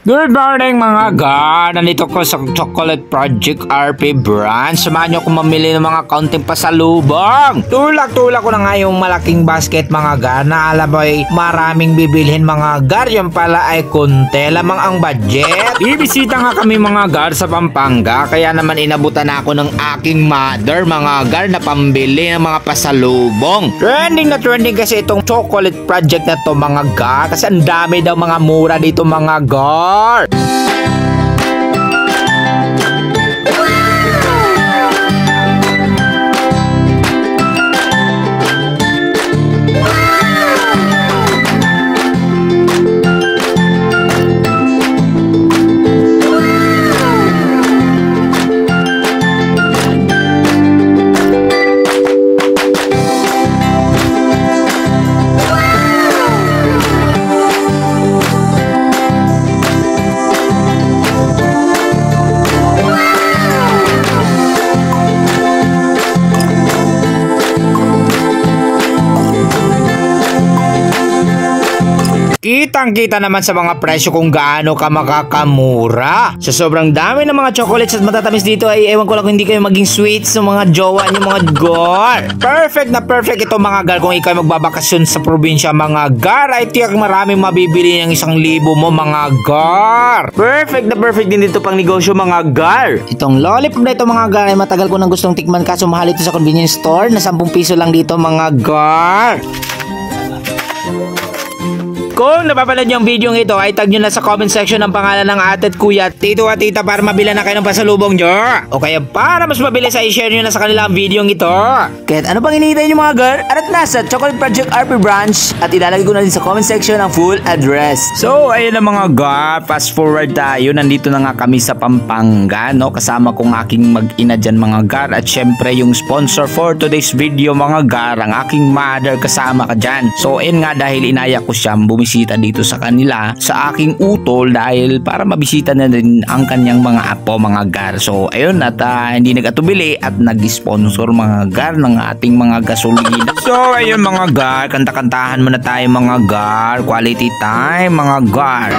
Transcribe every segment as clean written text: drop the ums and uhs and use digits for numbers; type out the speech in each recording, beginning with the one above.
Good morning mga gar! Nandito ko sa Chocolate Project RP Branch. Samahan nyo kung mamili ng mga kaunting pasalubong. Tulak-tulak ko na nga yung malaking basket mga gar na alam mo ay maraming bibilhin mga gar. Yung pala ay konti lamang ang budget. Bibisita nga kami mga gar sa Pampanga. Kaya naman inabutan ako ng aking mother mga gar na pambili ng mga pasalubong. Trending na trending kasi itong Chocolate Project na to mga gar. Kasi ang dami daw mga mura dito mga gar. Kitang-kita naman sa mga presyo kung gaano ka makakamura. Sa sobrang dami ng mga chocolates at matatamis dito ay ewan ko lang kung hindi kayo maging sweets sa mga jowa niyo mga gar. Perfect na perfect ito mga gar kung ikaw magbabakasyon sa probinsya mga gar. Ay tiyak maraming mabibili ng 1,000 mo mga gar. Perfect na perfect din dito pang negosyo mga gar. Itong lollipop na ito mga gar ay matagal ko nang gustong tikman kaso mahal ito sa convenience store na 10 piso lang dito mga gar. Kung napapanood niyo ang video ito, ay tag nyo na sa comment section ang pangalan ng ate at kuya, tito at tita para mabila na kayo ng pasalubong nyo. O kaya para mas mabilis ay share nyo na sa kanila ang video ito. Kahit ano pang hinihintay nyo mga gar, arat na sa Chocolate Project RP Branch at ilalagay ko na din sa comment section ang full address. So ayun na mga gar, fast forward tayo. Nandito na nga kami sa Pampanga, no? Kasama kong aking mag-ina dyan mga gar. At syempre yung sponsor for today's video mga gar, ang aking mother kasama ka dyan. So ayun nga dahil inaya ko siya bumisita dito sa kanila sa aking utol dahil para mabisita na din ang kanyang mga apo mga gar. So ayun at hindi nag-atubili at nag-sponsor mga gar ng ating mga gasolina. So ayun mga gar, kanta-kantahan muna tayo mga gar, quality time mga gar.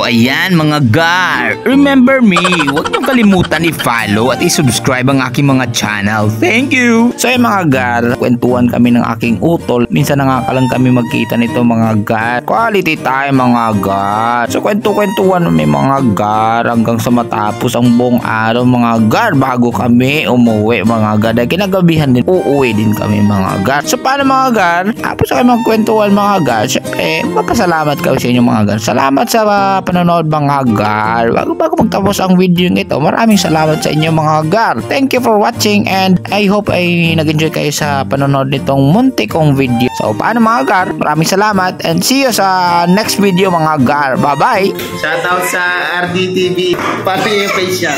Ayan mga gar, remember me, huwag niyong kalimutan i-follow at i-subscribe ang aking mga channel. Thank you! So ay mga gar, kwentuhan kami ng aking utol. Minsan na nga lang kami magkita nito mga gar. Quality time mga gar. So kwentuhan may mga gar hanggang sa matapos ang buong araw mga gar bago kami umuwi mga gar. Dahil kinagabihan din, uuwi din kami mga gar. So paano mga gar? Tapos kami magkwentuhan mga gar. Siyempre, mapasalamat kami sa inyo mga gar. Salamat sa panonood mga gar. Bago magtapos ang video nito, maraming salamat sa inyo mga gar. Thank you for watching and I hope ay nag-enjoy kayo sa panonood nitong muntik kong video. So paano mga gar? Maraming salamat and see you sa next video mga gar. Bye bye! Shoutout sa RDTV. Paano yung page niya?